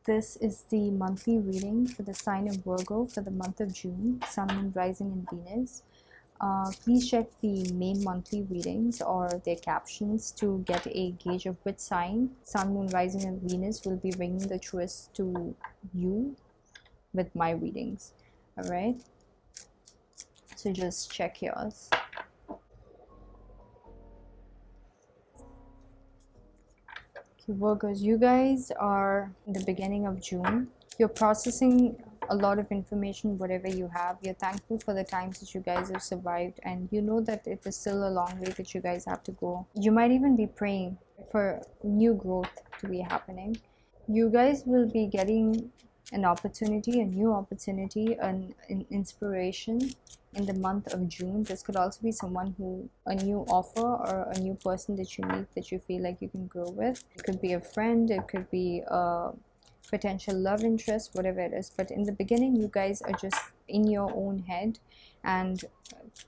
This is the monthly reading for the sign of Virgo for the month of June, Sun, Moon, Rising, and Venus. Please check the main monthly readings or their captions to get a gauge of which sign, Sun, Moon, Rising, and Venus will be bringing the truest to you with my readings. Alright, so just check yours. Virgos, you guys are in the beginning of June. You're processing a lot of information, whatever you have. You're thankful for the times that you guys have survived, and you know that it is still a long way that you guys have to go. You might even be praying for new growth to be happening. You guys will be getting an opportunity, a new opportunity, an inspiration in the month of June. This could also be someone who, a new offer or a new person that you meet that you feel like you can grow with. It could be a friend, it could be a potential love interest, whatever it is. But in the beginning, you guys are just in your own head and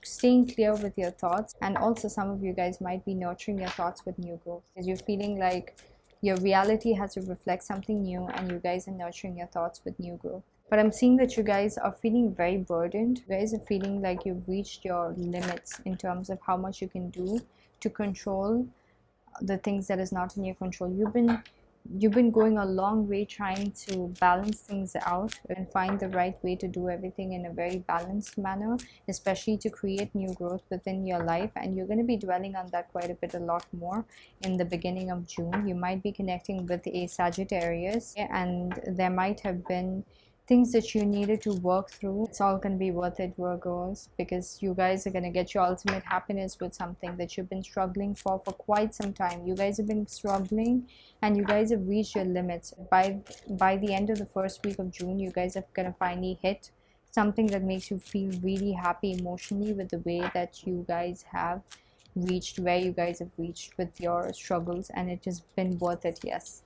staying clear with your thoughts. And also some of you guys might be nurturing your thoughts with new growth, because you're feeling like your reality has to reflect something new, and you guys are nurturing your thoughts with new growth. But I'm seeing that you guys are feeling very burdened. You guys are feeling like you've reached your limits in terms of how much you can do to control the things that is not in your control. You've been going a long way trying to balance things out and find the right way to do everything in a very balanced manner, especially to create new growth within your life. And you're going to be dwelling on that quite a bit, a lot more in the beginning of June. You might be connecting with a Sagittarius, and there might have been things that you needed to work through. It's all going to be worth it, Virgos, because you guys are going to get your ultimate happiness with something that you've been struggling for quite some time. You guys have been struggling and you guys have reached your limits. By the end of the first week of June, you guys are going to finally hit something that makes you feel really happy emotionally with the way that you guys have reached where you guys have reached with your struggles, and it has been worth it. Yes,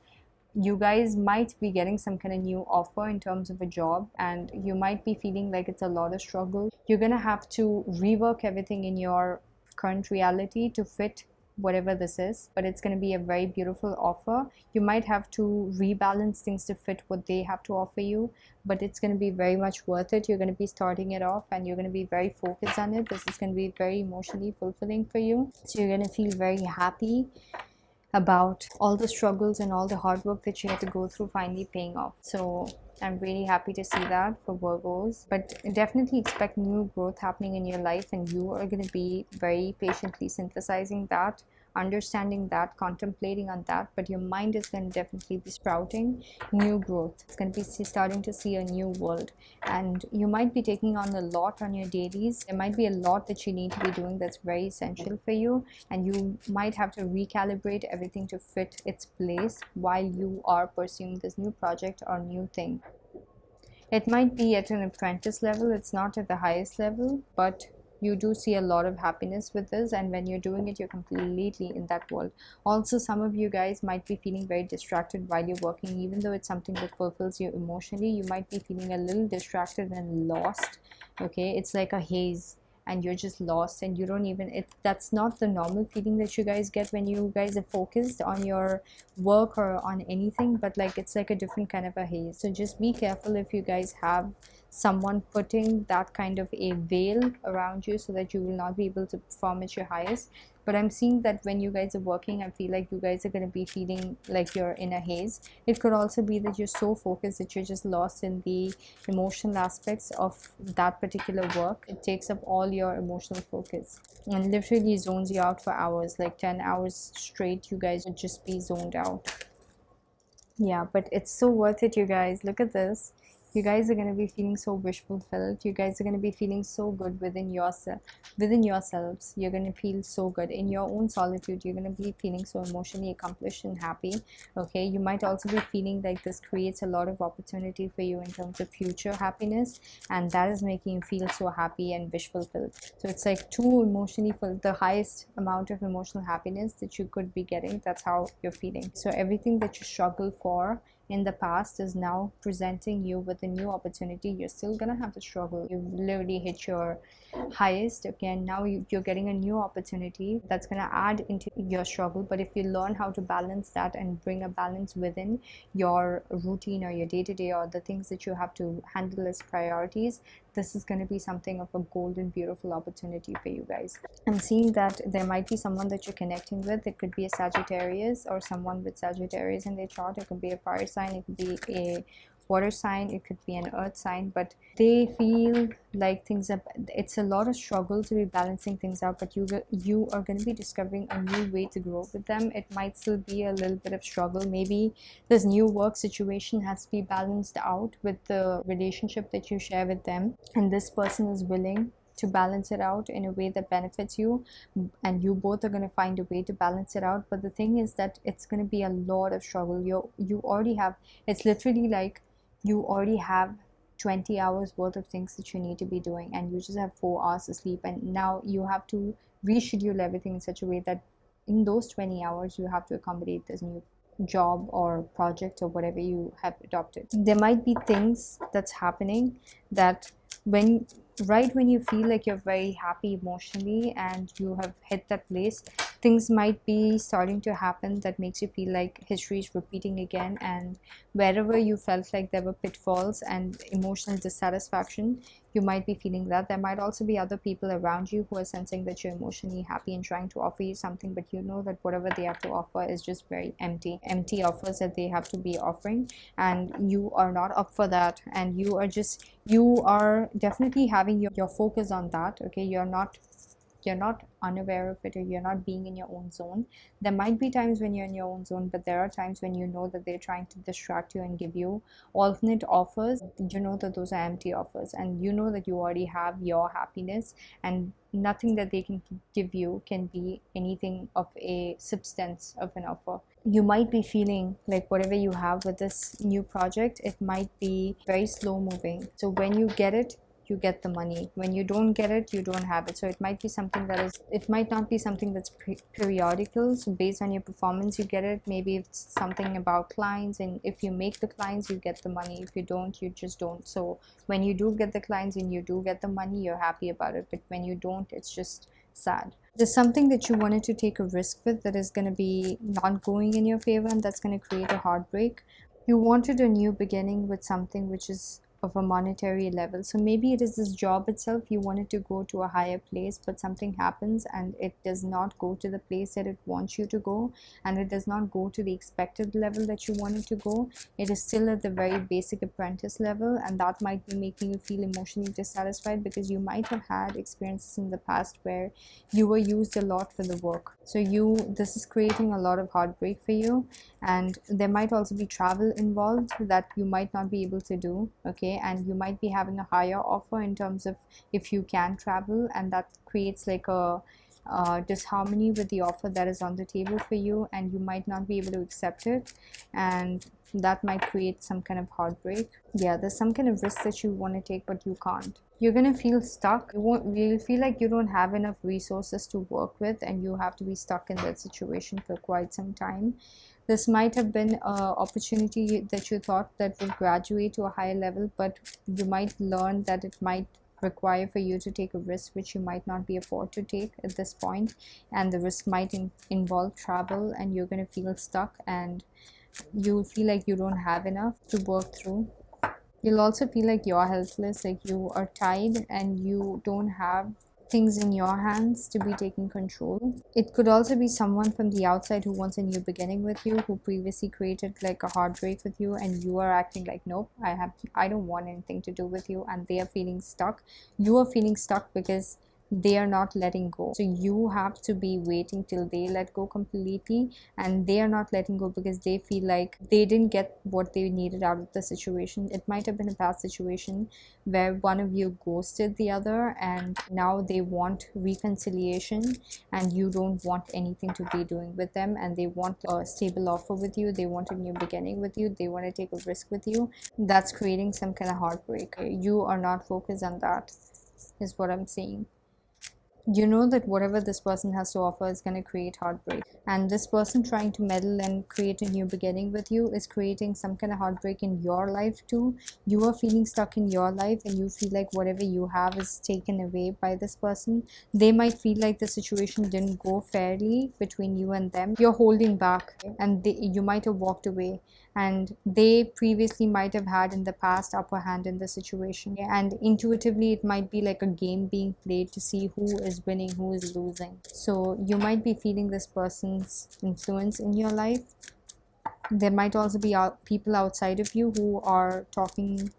you guys might be getting some kind of new offer in terms of a job, and you might be feeling like it's a lot of struggle. You're gonna have to rework everything in your current reality to fit whatever this is, but it's going to be a very beautiful offer. You might have to rebalance things to fit what they have to offer you, but it's going to be very much worth it. You're going to be starting it off and you're going to be very focused on it. This is going to be very emotionally fulfilling for you, so you're going to feel very happy about all the struggles and all the hard work that you had to go through finally paying off. So I'm really happy to see that for Virgos. But definitely expect new growth happening in your life, and you are going to be very patiently synthesizing that, understanding that, contemplating on that. But your mind is going to definitely be sprouting new growth. It's going to be starting to see a new world, and you might be taking on a lot on your dailies. There might be a lot that you need to be doing that's very essential for you, and you might have to recalibrate everything to fit its place while you are pursuing this new project or new thing. It might be at an apprentice level, it's not at the highest level, but you do see a lot of happiness with this, and when you're doing it, you're completely in that world. Also, some of you guys might be feeling very distracted while you're working. Even though it's something that fulfills you emotionally, you might be feeling a little distracted and lost. Okay, it's like a haze and you're just lost, and you don't even, that's not the normal feeling that you guys get when you guys are focused on your work or on anything, but like it's like a different kind of a haze. So just be careful if you guys have someone putting that kind of a veil around you so that you will not be able to perform at your highest. But I'm seeing that when you guys are working, I feel like you guys are going to be feeling like you're in a haze. It could also be that you're so focused that you're just lost in the emotional aspects of that particular work. It takes up all your emotional focus and literally zones you out for hours, like 10 hours straight. You guys would just be zoned out. Yeah, but it's so worth it, you guys. Look at this. You guys are going to be feeling so wish fulfilled. You guys are going to be feeling so good within yourself, within yourselves. You're going to feel so good in your own solitude. You're going to be feeling so emotionally accomplished and happy. Okay, you might also be feeling like this creates a lot of opportunity for you in terms of future happiness, and that is making you feel so happy and wish fulfilled. So it's like too emotionally full, the highest amount of emotional happiness that you could be getting. That's how you're feeling. So everything that you struggle for in the past is now presenting you with a new opportunity. You're still gonna have to struggle. You've literally hit your highest. Again, now you're getting a new opportunity that's gonna add into your struggle. But if you learn how to balance that and bring a balance within your routine or your day-to-day or the things that you have to handle as priorities, this is going to be something of a golden beautiful opportunity for you guys. I'm seeing that there might be someone that you're connecting with. It could be a Sagittarius or someone with Sagittarius in their chart. It could be a fire sign, it could be a water sign, it could be an earth sign, but they feel like things are, it's a lot of struggle to be balancing things out, but you are going to be discovering a new way to grow with them. It might still be a little bit of struggle. Maybe this new work situation has to be balanced out with the relationship that you share with them, and this person is willing to balance it out in a way that benefits you, and you both are going to find a way to balance it out. But the thing is that it's going to be a lot of struggle. You already have, it's literally like you already have 20 hours worth of things that you need to be doing, and you just have 4 hours to sleep, and now you have to reschedule everything in such a way that in those 20 hours you have to accommodate this new job or project or whatever you have adopted. There might be things that's happening that when right when you feel like you're very happy emotionally and you have hit that place, things might be starting to happen that makes you feel like history is repeating again, and wherever you felt like there were pitfalls and emotional dissatisfaction, you might be feeling that. There might also be other people around you who are sensing that you're emotionally happy and trying to offer you something, but you know that whatever they have to offer is just very empty offers that they have to be offering, and you are not up for that, and you are definitely having your focus on that. Okay, you're not unaware of it, or you're not being in your own zone. There might be times when you're in your own zone, but there are times when you know that they're trying to distract you and give you alternate offers. You know that those are empty offers, and you know that you already have your happiness, and nothing that they can give you can be anything of a substance of an offer. You might be feeling like whatever you have with this new project, it might be very slow moving. So when you get it, you get the money. When you don't get it, you don't have it. So it might be something that is, it might not be something that's periodical. So based on your performance, you get it. Maybe it's something about clients, and if you make the clients, you get the money. If you don't, you just don't. So when you do get the clients and you do get the money, you're happy about it. But when you don't, it's just sad. There's something that you wanted to take a risk with that is going to be not going in your favor, and that's going to create a heartbreak. You wanted a new beginning with something which is of a monetary level. So maybe it is this job itself, you wanted to go to a higher place, but something happens and it does not go to the place that it wants you to go, and it does not go to the expected level that you wanted to go. It is still at the very basic apprentice level, and that might be making you feel emotionally dissatisfied, because you might have had experiences in the past where you were used a lot for the work. So this is creating a lot of heartbreak for you, and there might also be travel involved that you might not be able to do. Okay, and you might be having a higher offer in terms of if you can travel, and that creates like a disharmony with the offer that is on the table for you, and you might not be able to accept it, and that might create some kind of heartbreak. Yeah, there's some kind of risk that you want to take, but you can't. You're gonna feel stuck. You'll feel like you don't have enough resources to work with, and you have to be stuck in that situation for quite some time. This might have been an opportunity that you thought that would graduate to a higher level, but you might learn that it might require for you to take a risk which you might not be afford to take at this point, and the risk might involve travel, and you're going to feel stuck, and you feel like you don't have enough to work through. You'll also feel like you're helpless, like you are tied and you don't have things in your hands to be taking control. It could also be someone from the outside who wants a new beginning with you, who previously created like a heartbreak with you, and you are acting like, nope, I don't want anything to do with you, and they are feeling stuck. You are feeling stuck because they are not letting go. So you have to be waiting till they let go completely, and they are not letting go because they feel like they didn't get what they needed out of the situation. It might have been a past situation where one of you ghosted the other, and now they want reconciliation, and you don't want anything to be doing with them, and they want a stable offer with you. They want a new beginning with you. They want to take a risk with you. That's creating some kind of heartbreak. You are not focused on that, is what I'm saying. You know that whatever this person has to offer is going to create heartbreak, and this person trying to meddle and create a new beginning with you is creating some kind of heartbreak in your life too. You are feeling stuck in your life and you feel like whatever you have is taken away by this person. They might feel like the situation didn't go fairly between you and them. You're holding back, and you might have walked away, and they previously might have had in the past upper hand in the situation, and intuitively it might be like a game being played to see who is winning, who is losing. So you might be feeling this person's influence in your life. There might also be people outside of you who are talking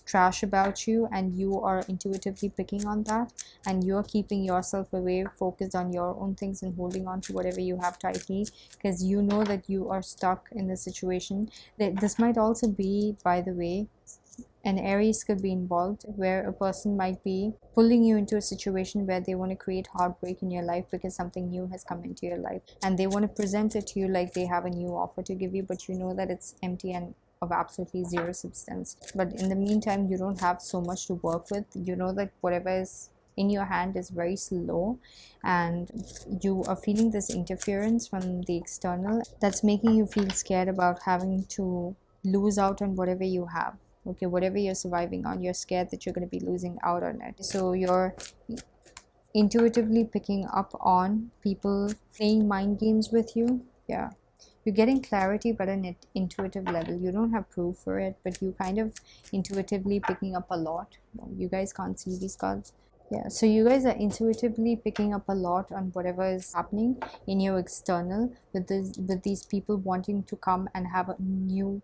trash about you, and you are intuitively picking on that, and you're keeping yourself away, focused on your own things and holding on to whatever you have tightly, because you know that you are stuck in the situation. This might also be, by the way, an Aries could be involved, where a person might be pulling you into a situation where they want to create heartbreak in your life because something new has come into your life, and they want to present it to you like they have a new offer to give you, but you know that it's empty and of absolutely zero substance. But in the meantime, you don't have so much to work with. You know that whatever is in your hand is very slow, and you are feeling this interference from the external that's making you feel scared about having to lose out on whatever you have. Okay, whatever you're surviving on, you're scared that you're going to be losing out on it. So you're intuitively picking up on people playing mind games with you. Yeah, you're getting clarity, but an intuitive level. You don't have proof for it, but you kind of intuitively picking up a lot. You guys can't see these cards. Yeah, so you guys are intuitively picking up a lot on whatever is happening in your external, with these people wanting to come and have a new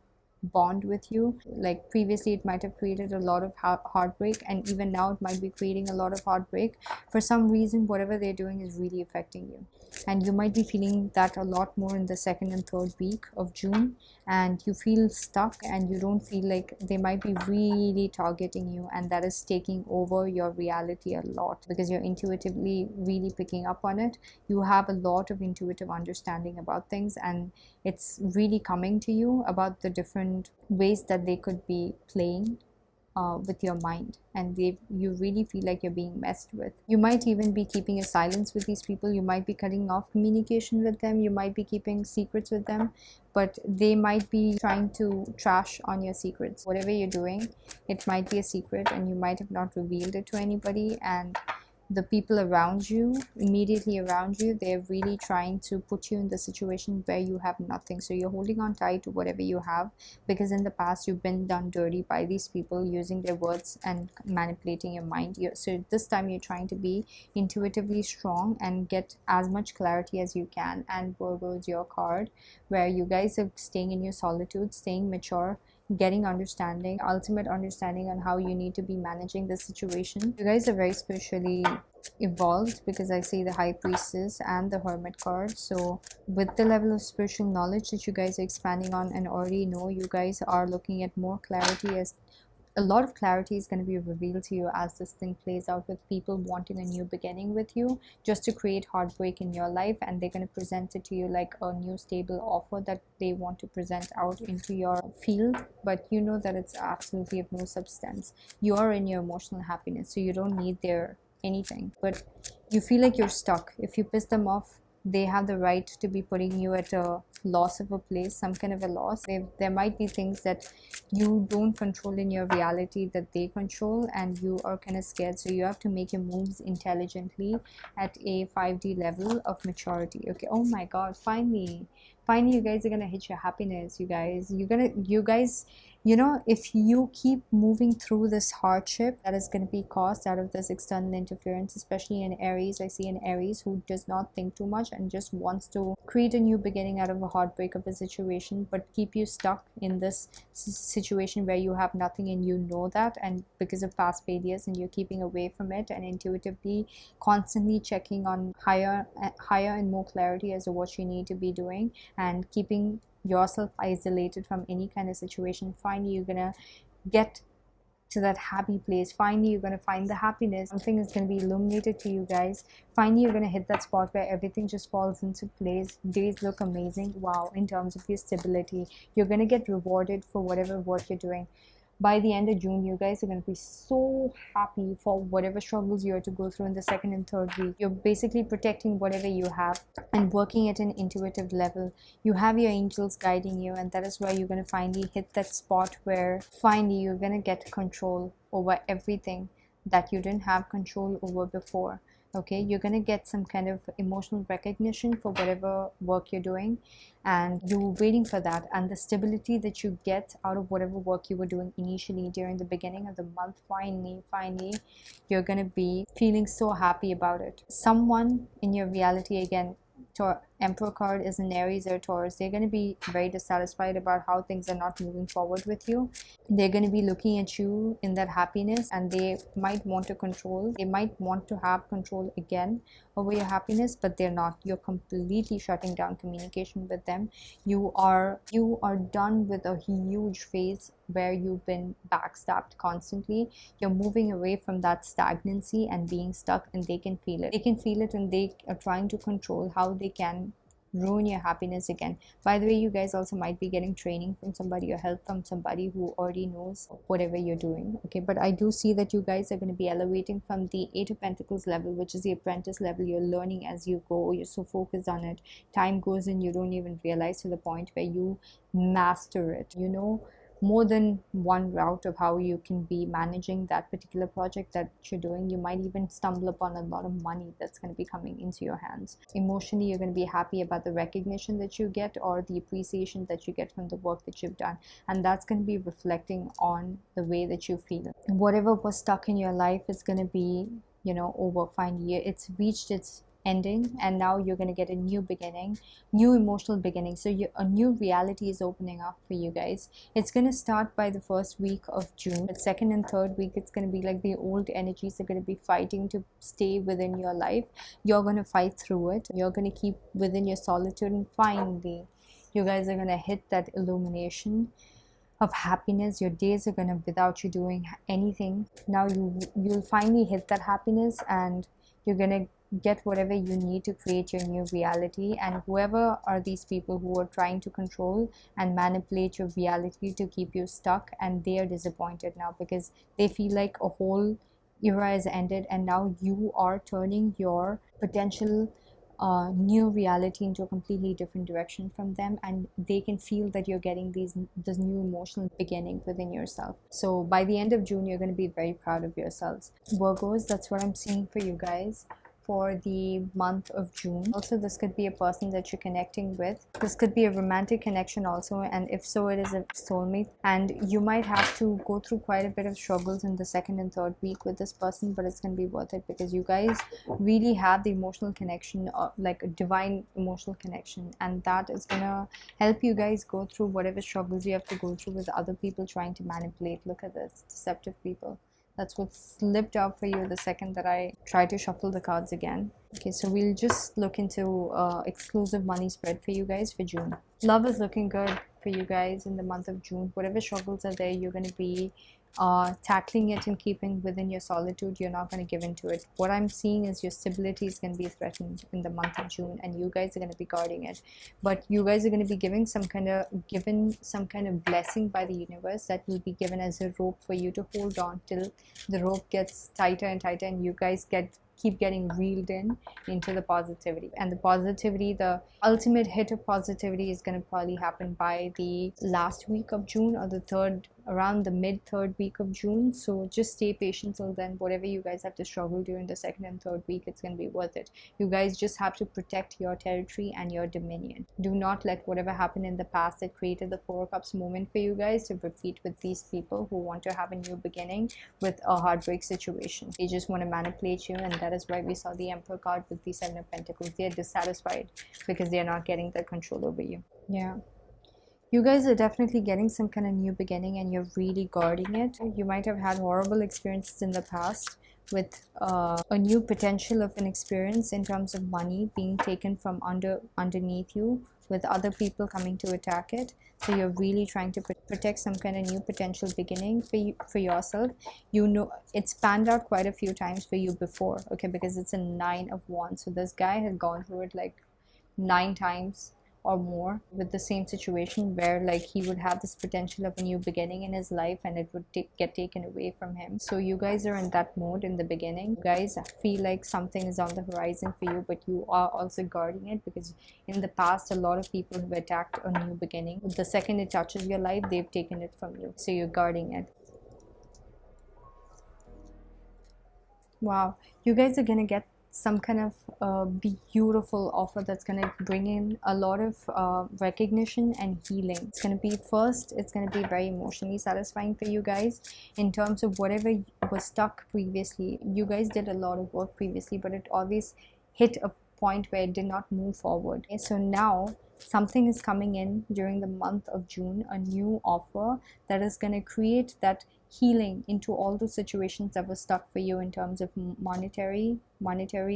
bond with you. Like previously it might have created a lot of heartbreak, and even now it might be creating a lot of heartbreak. For some reason, whatever they're doing is really affecting you, and you might be feeling that a lot more in the second and third week of June, and you feel stuck, and you don't feel like they might be really targeting you, and that is taking over your reality a lot because you're intuitively really picking up on it. You have a lot of intuitive understanding about things, and it's really coming to you about the different ways that they could be playing with your mind, and you really feel like you're being messed with. You might even be keeping a silence with these people. You might be cutting off communication with them. You might be keeping secrets with them, but they might be trying to trash on your secrets. Whatever you're doing, it might be a secret, and you might have not revealed it to anybody, and the people around you, immediately around you, they're really trying to put you in the situation where you have nothing. So you're holding on tight to whatever you have, because in the past you've been done dirty by these people using their words and manipulating your mind. So this time you're trying to be intuitively strong and get as much clarity as you can. And Virgo is your card, where you guys are staying in your solitude, staying mature, getting understanding, ultimate understanding on how you need to be managing the situation. You guys are very spiritually evolved, because I see the High Priestess and the Hermit card. So with the level of spiritual knowledge that you guys are expanding on and already know, you guys are looking at more clarity, as a lot of clarity is going to be revealed to you as this thing plays out, with people wanting a new beginning with you just to create heartbreak in your life, and they're going to present it to you like a new stable offer that they want to present out into your field, but you know that it's absolutely of no substance. You are in your emotional happiness, so you don't need their anything, but you feel like you're stuck. If you piss them off, they have the right to be putting you at a loss of a place, some kind of a loss. There might be things that you don't control in your reality that they control, and you are kind of scared, so you have to make your moves intelligently at a 5D level of maturity. Okay, oh my god, finally you guys are gonna hit your happiness. You guys, you know, if you keep moving through this hardship that is going to be caused out of this external interference, especially in Aries. I see an Aries who does not think too much and just wants to create a new beginning out of a heartbreak of a situation, but keep you stuck in this situation where you have nothing, and you know that, and because of past failures, and you're keeping away from it, and intuitively constantly checking on higher and more clarity as to what you need to be doing, and keeping yourself isolated from any kind of situation. Finally you're gonna get to that happy place. Finally you're gonna find the happiness. Something is gonna be illuminated to you guys. Finally you're gonna hit that spot where everything just falls into place. Days look amazing. Wow, in terms of your stability, you're gonna get rewarded for whatever work you're doing. By the end of June, you guys are going to be so happy for whatever struggles you are to go through in the second and third week. You're basically protecting whatever you have and working at an intuitive level. You have your angels guiding you, and that is why you're going to finally hit that spot where finally you're going to get control over everything that you didn't have control over before. Okay, you're going to get some kind of emotional recognition for whatever work you're doing, and you're waiting for that, and the stability that you get out of whatever work you were doing initially during the beginning of the month, finally you're going to be feeling so happy about it. Someone in your reality, again, Emperor card is an Aries or Taurus, they're going to be very dissatisfied about how things are not moving forward with you. They're going to be looking at you in that happiness, and they might want to control, they might want to have control again over your happiness, but they're not. You're completely shutting down communication with them. You are done with a huge phase where you've been backstabbed constantly. You're moving away from that stagnancy and being stuck, and they can feel it. They can feel it, and they are trying to control how they can ruin your happiness again. By the way, you guys also might be getting training from somebody or help from somebody who already knows whatever you're doing. Okay, but I do see that you guys are going to be elevating from the Eight of Pentacles level, which is the apprentice level. You're learning as you go. You're so focused on it. Time goes and you don't even realize, to the point where you master it. You know more than one route of how you can be managing that particular project that you're doing. You might even stumble upon a lot of money that's going to be coming into your hands. Emotionally, you're going to be happy about the recognition that you get, or the appreciation that you get from the work that you've done, and that's going to be reflecting on the way that you feel. Whatever was stuck in your life is going to be, over. Finally, it's reached its ending, and now you're going to get a new beginning, new emotional beginning. So a new reality is opening up for you guys. It's going to start by the first week of June. The second and third week, it's going to be like the old energies are going to be fighting to stay within your life. You're going to fight through it. You're going to keep within your solitude, and finally you guys are going to hit that illumination of happiness. Your days are going to, without you doing anything, now you'll finally hit that happiness, and you're going to get whatever you need to create your new reality. And whoever are these people who are trying to control and manipulate your reality to keep you stuck, and they are disappointed now because they feel like a whole era has ended, and now you are turning your potential new reality into a completely different direction from them, and they can feel that you're getting this new emotional beginning within yourself. So by the end of June, you're going to be very proud of yourselves. Virgos, that's what I'm seeing for you guys for the month of June. Also, this could be a person that you're connecting with. This could be a romantic connection also, and if so, it is a soulmate. And you might have to go through quite a bit of struggles in the second and third week with this person, but it's going to be worth it because you guys really have the emotional connection, like a divine emotional connection, and that is going to help you guys go through whatever struggles you have to go through with other people trying to manipulate. Look at this, deceptive people. That's what slipped out for you the second that I tried to shuffle the cards again. Okay, so we'll just look into exclusive money spread for you guys for June. Love is looking good for you guys in the month of June. Whatever struggles are there, you're going to be tackling it and keeping within your solitude. You're not going to give into it. What I'm seeing is your stability is going to be threatened in the month of June, and you guys are going to be guarding it. But you guys are going to be given some kind of blessing by the universe that will be given as a rope for you to hold on till the rope gets tighter and tighter, and you guys keep getting reeled into the positivity. And the positivity, the ultimate hit of positivity, is going to probably happen by the last week of June, or around the mid third week of June. So just stay patient till then. Whatever you guys have to struggle during the second and third week, it's going to be worth it. You guys just have to protect your territory and your dominion. Do not let whatever happened in the past that created the Four of Cups moment for you guys to repeat with these people who want to have a new beginning with a heartbreak situation. They just want to manipulate you, and that is why we saw the Emperor card with the Seven of Pentacles. They are dissatisfied because they are not getting the control over you. Yeah. You guys are definitely getting some kind of new beginning, and you're really guarding it. You might have had horrible experiences in the past with a new potential of an experience in terms of money being taken from underneath you, with other people coming to attack it. So you're really trying to protect some kind of new potential beginning for yourself. You know, it's panned out quite a few times for you before, okay, because it's a Nine of Wands. So this guy has gone through it like 9 times or more with the same situation, where like he would have this potential of a new beginning in his life and it would get taken away from him. So you guys are in that mode in the beginning. You guys feel like something is on the horizon for you, but you are also guarding it, because in the past a lot of people have attacked a new beginning. The second it touches your life, they've taken it from you, so you're guarding it. Wow, you guys are gonna get some kind of beautiful offer that's gonna bring in a lot of recognition and healing. It's gonna be first, it's gonna be very emotionally satisfying for you guys in terms of whatever was stuck previously. You guys did a lot of work previously, but it always hit a point where it did not move forward. Okay, so now something is coming in during the month of June, a new offer that is going to create that healing into all those situations that were stuck for you in terms of monetary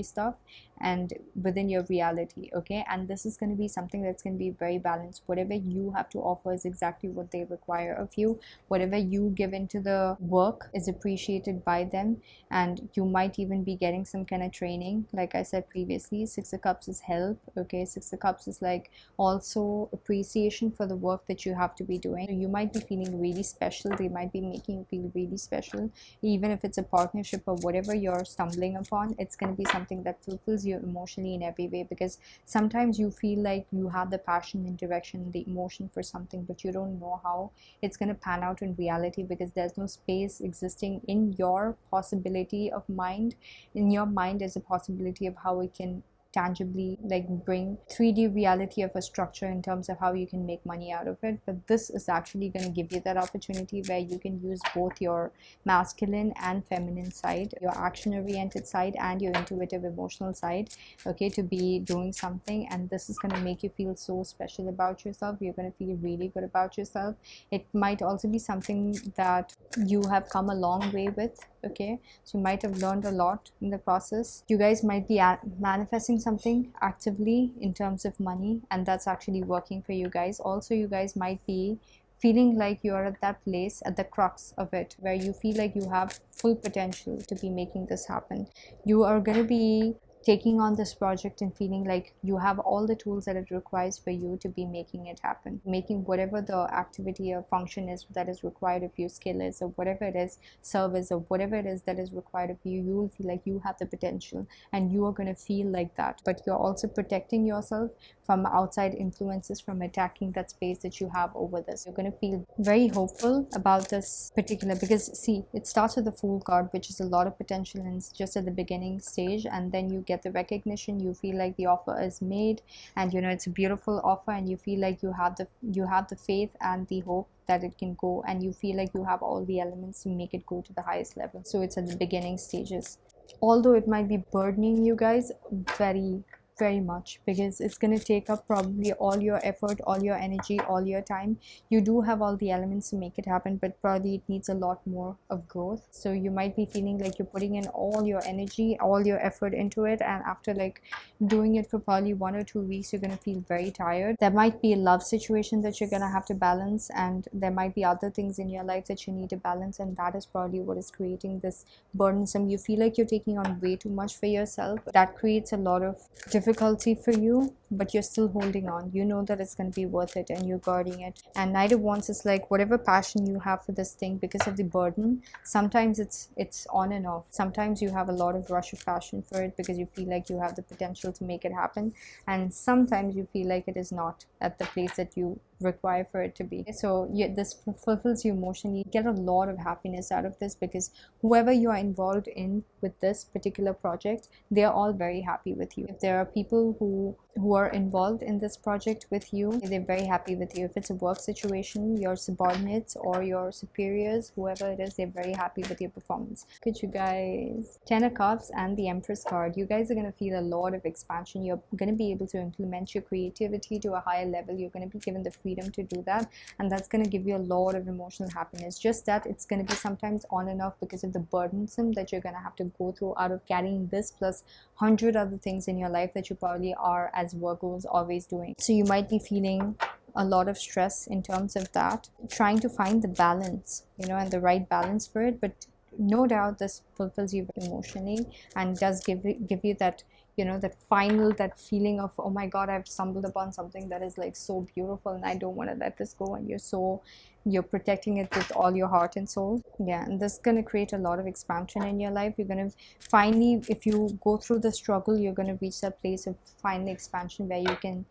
stuff and within your reality. Okay, and this is going to be something that's going to be very balanced. Whatever you have to offer is exactly what they require of you. Whatever you give into the work is appreciated by them, and you might even be getting some kind of training. Like I said previously, Six of Cups is help. Okay, Six of Cups is like also appreciation for the work that you have to be doing. You might be feeling really special. They might be making you feel really special. Even if it's a partnership or whatever you're stumbling upon, it's going to be something that fulfills you emotionally in every way, because sometimes you feel like you have the passion and direction, the emotion for something, but you don't know how it's going to pan out in reality, because there's no space existing in your possibility of mind. In your mind is a possibility of how it can tangibly like bring 3D reality of a structure in terms of how you can make money out of it. But this is actually going to give you that opportunity where you can use both your masculine and feminine side, your action oriented side and your intuitive emotional side, okay, to be doing something. And this is going to make you feel so special about yourself. You're going to feel really good about yourself. It might also be something that you have come a long way with. Okay, so you might have learned a lot in the process. You guys might be manifesting something actively in terms of money, and that's actually working for you guys. Also, you guys might be feeling like you're at that place, at the crux of it, where you feel like you have full potential to be making this happen. You are going to be taking on this project and feeling like you have all the tools that it requires for you to be making it happen, making whatever the activity or function is that is required of you, skill is, or whatever it is, service, or whatever it is that is required of you. You will feel like you have the potential, and you are going to feel like that. But you're also protecting yourself from outside influences from attacking that space that you have over this. You're going to feel very hopeful about this particular, because see, it starts with the Fool card, which is a lot of potential and it's just at the beginning stage, and then you get the recognition. You feel like the offer is made, and it's a beautiful offer, and you feel like you have the faith and the hope that it can go, and you feel like you have all the elements to make it go to the highest level. So it's at the beginning stages, although it might be burdening you guys very much, because it's going to take up probably all your effort, all your energy, all your time. You do have all the elements to make it happen, but probably it needs a lot more of growth. So you might be feeling like you're putting in all your energy, all your effort into it, and after like doing it for probably 1 or 2 weeks, you're going to feel very tired. There might be a love situation that you're going to have to balance, and there might be other things in your life that you need to balance, and that is probably what is creating this burdensome. You feel like you're taking on way too much for yourself. That creates a lot of difficulty for you, but you're still holding on. You know that it's going to be worth it, and you're guarding it. And Knight of Wands is like whatever passion you have for this thing, because of the burden, sometimes it's on and off. Sometimes you have a lot of rush of passion for it because you feel like you have the potential to make it happen, and sometimes you feel like it is not at the place that you require for it to be. So this fulfills you emotionally. You get a lot of happiness out of this, because whoever you are involved in with this particular project, they are all very happy with you. If there are people who are involved in this project with you, they're very happy with you. If it's a work situation, your subordinates or your superiors, whoever it is, they're very happy with your performance. Look at you guys. 10 of Cups and the Empress card. You guys are going to feel a lot of expansion. You're going to be able to implement your creativity to a higher level. You're going to be given the freedom to do that, and that's going to give you a lot of emotional happiness. Just that it's going to be sometimes on and off because of the burdensome that you're going to have to go through out of carrying this plus 100 other things in your life that you probably are as Virgos always doing. So you might be feeling a lot of stress in terms of that, trying to find the balance, and the right balance for it. But no doubt this fulfills you emotionally and does give you that you know, that feeling of, oh my god, I've stumbled upon something that is like so beautiful and I don't want to let this go, and you're protecting it with all your heart and soul. Yeah, and this is going to create a lot of expansion in your life. You're going to finally, if you go through the struggle, you're going to reach that place of final expansion where you can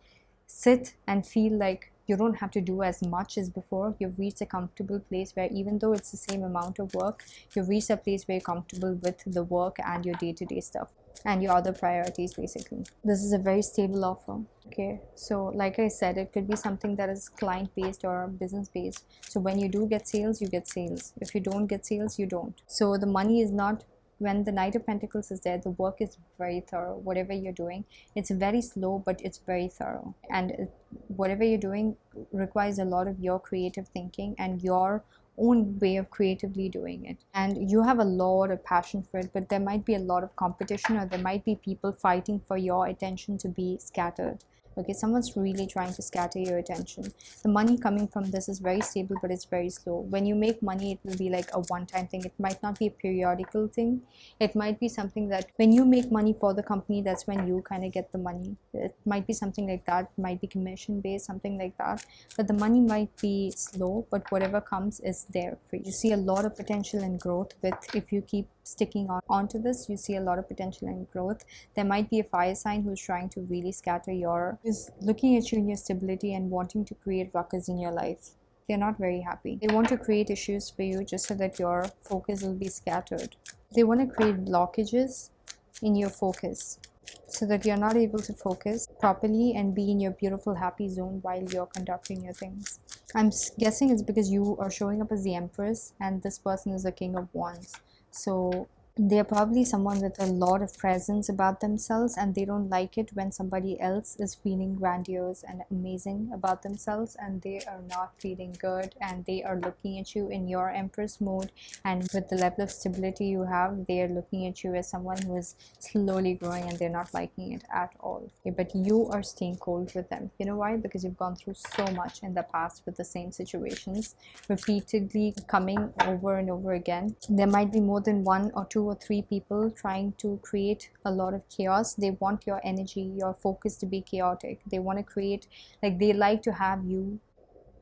sit and feel like you don't have to do as much as before. You've reached a comfortable place where even though it's the same amount of work, you've reached a place where you're comfortable with the work and your day-to-day stuff and your other priorities. Basically, this is a very stable offer. Okay, so like I said, it could be something that is client based or business based. So when you do get sales, you get sales. If you don't get sales, you don't. So the money is not, when the Knight of Pentacles is there, the work is very thorough. Whatever you're doing, it's very slow, but it's very thorough. And whatever you're doing requires a lot of your creative thinking and your own way of creatively doing it. And you have a lot of passion for it, but there might be a lot of competition, or there might be people fighting for your attention to be scattered. Okay, someone's really trying to scatter your attention. The money coming from this is very stable, but it's very slow. When you make money, it will be like a one-time thing. It might not be a periodical thing. It might be something that when you make money for the company, that's when you kind of get the money. It might be something like that. It might be commission based, something like that. But the money might be slow, but whatever comes is there for you. You see a lot of potential and growth with, if you keep sticking onto this, you see a lot of potential and growth. There might be a fire sign who's trying to really scatter is looking at you in your stability and wanting to create ruckus in your life. They're not very happy. They want to create issues for you just so that your focus will be scattered. They want to create blockages in your focus so that you're not able to focus properly and be in your beautiful happy zone while you're conducting your things. I'm guessing it's because you are showing up as the Empress and this person is the King of Wands. So they're probably someone with a lot of presence about themselves, and they don't like it when somebody else is feeling grandiose and amazing about themselves and they are not feeling good, and they are looking at you in your Empress mode, and with the level of stability you have, they are looking at you as someone who is slowly growing and they're not liking it at all. Okay, but you are staying cold with them. You know why? Because you've gone through so much in the past with the same situations repeatedly coming over and over again. There might be more than one or two or three people trying to create a lot of chaos. They want your energy, your focus to be chaotic. They want to create, like, they like to have you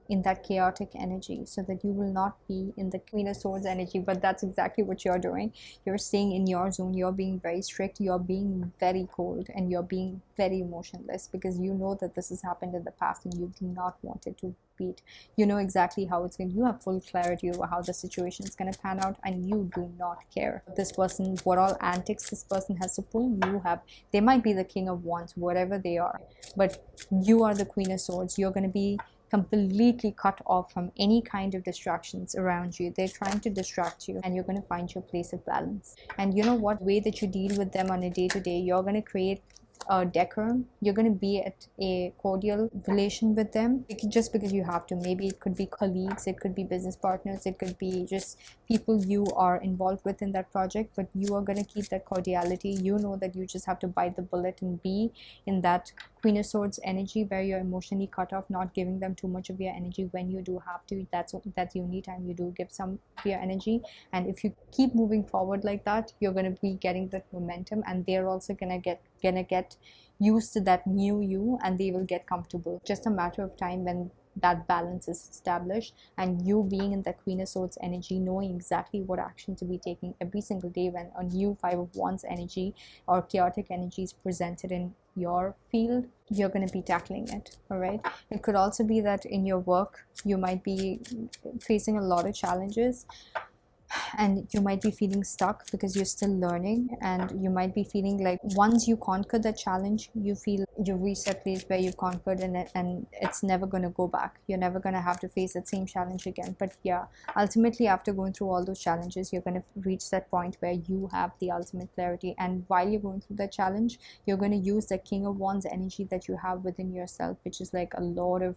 in that chaotic energy so that you will not be in the Queen of Swords energy. But that's exactly what you're doing. You're staying in your zone. You're being very strict. You're being very cold, and you're being very emotionless because you know that this has happened in the past and you do not want it to repeat. You know exactly how it's going. You have full clarity over how the situation is going to pan out, and you do not care. This person, what all antics this person has to pull, you have. They might be the King of Wands, whatever they are, but you are the Queen of Swords. You're going to be completely cut off from any kind of distractions around you. They're trying to distract you, and you're going to find your place of balance. And you know what? Way that you deal with them on a day-to-day, you're going to create a decorum. You're going to be at a cordial relation with them just because you have to. Maybe it could be colleagues, it could be business partners, it could be just people you are involved with in that project, but you are going to keep that cordiality. You know that you just have to bite the bullet and be in that Queen of Swords energy where you're emotionally cut off, not giving them too much of your energy when you do have to. That's the only time you do give some of your energy. And if you keep moving forward like that, you're going to be getting that momentum, and they're also going to get used to that new you, and they will get comfortable. Just a matter of time when that balance is established, and you being in that Queen of Swords energy, knowing exactly what action to be taking every single day when a new Five of Wands energy or chaotic energy is presented in your field, you're going to be tackling it. All right, it could also be that in your work you might be facing a lot of challenges, and you might be feeling stuck because you're still learning, and you might be feeling like once you conquer the challenge, you feel you've reached that place where you've conquered, and it's never going to go back. You're never going to have to face that same challenge again. But yeah, ultimately after going through all those challenges, you're going to reach that point where you have the ultimate clarity, and while you're going through that challenge, you're going to use the King of Wands energy that you have within yourself, which is like a lot of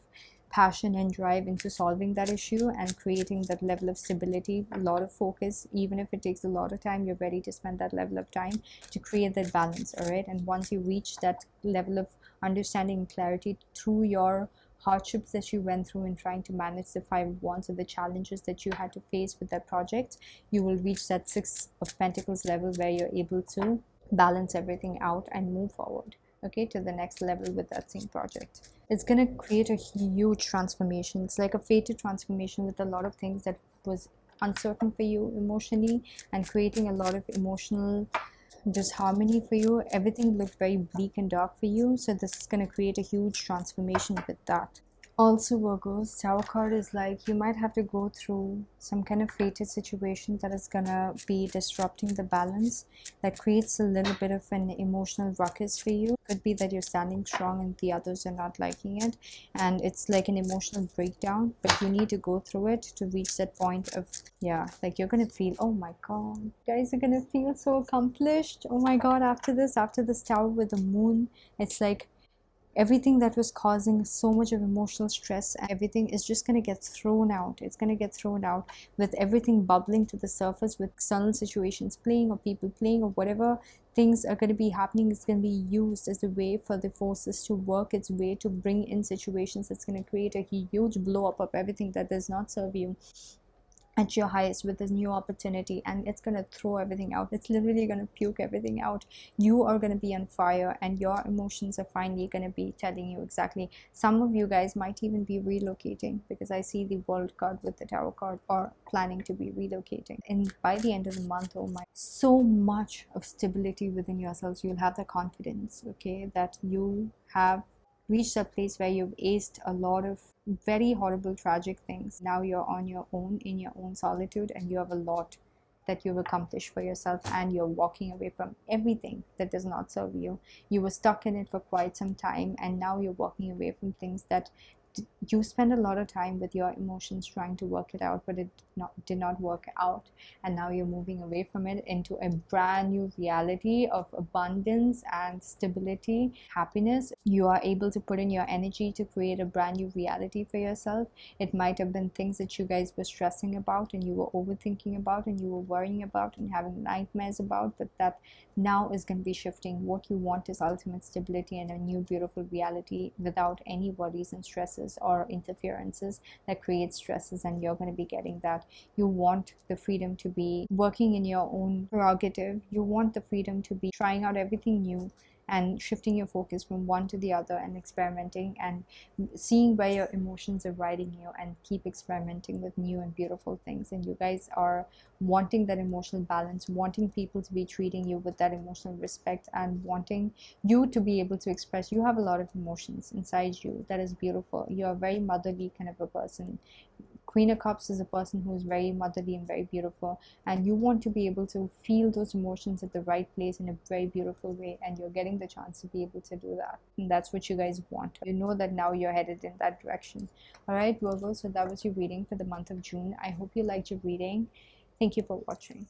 passion and drive into solving that issue and creating that level of stability, a lot of focus. Even if it takes a lot of time, you're ready to spend that level of time to create that balance. All right, and once you reach that level of understanding and clarity through your hardships that you went through in trying to manage the Five of Wands, or the challenges that you had to face with that project, you will reach that Six of Pentacles level where you're able to balance everything out and move forward, okay, to the next level with that same project. It's going to create a huge transformation. It's like a fated transformation with a lot of things that was uncertain for you emotionally, and creating a lot of emotional disharmony for you. Everything looked very bleak and dark for you, so this is going to create a huge transformation with that. Also, Virgos, tarot card is like you might have to go through some kind of fated situation that is gonna be disrupting the balance, that creates a little bit of an emotional ruckus for you. Could be that you're standing strong and the others are not liking it, and it's like an emotional breakdown, but you need to go through it to reach that point of, yeah, like you're gonna feel, oh my god, you guys are gonna feel so accomplished. Oh my god, after this tower with the moon, it's like everything that was causing so much of emotional stress and everything is just going to get thrown out. It's going to get thrown out with everything bubbling to the surface, with external situations playing or people playing or whatever things are going to be happening. It's going to be used as a way for the forces to work its way to bring in situations that's going to create a huge blow up of everything that does not serve you at your highest with this new opportunity, and it's going to throw everything out. It's literally going to puke everything out. You are going to be on fire, and your emotions are finally going to be telling you exactly. Some of you guys might even be relocating, because I see the world card with the tarot card, or planning to be relocating. And by the end of the month, oh my, so much of stability within yourselves. You'll have the confidence, okay, that you have reached a place where you've aced a lot of very horrible, tragic things. Now you're on your own, in your own solitude, and you have a lot that you've accomplished for yourself, and you're walking away from everything that does not serve you. You were stuck in it for quite some time, and now you're walking away from things that you spend a lot of time with your emotions trying to work it out, but it did not work out, and now you're moving away from it into a brand new reality of abundance and stability, happiness. You are able to put in your energy to create a brand new reality for yourself. It might have been things that you guys were stressing about, and you were overthinking about, and you were worrying about, and having nightmares about, but that now is going to be shifting. What you want is ultimate stability and a new beautiful reality without any worries and stresses or interferences that create stresses, and you're going to be getting that. You want the freedom to be working in your own prerogative. You want the freedom to be trying out everything new and shifting your focus from one to the other, and experimenting and seeing where your emotions are riding you, and keep experimenting with new and beautiful things. And you guys are wanting that emotional balance, wanting people to be treating you with that emotional respect, and wanting you to be able to express. You have a lot of emotions inside you that is beautiful. You're a very motherly kind of a person. Queen of Cups is a person who is very motherly and very beautiful, and you want to be able to feel those emotions at the right place in a very beautiful way, and you're getting the chance to be able to do that. And that's what you guys want. You know that now you're headed in that direction. All right, Virgo, so that was your reading for the month of June. I hope you liked your reading. Thank you for watching.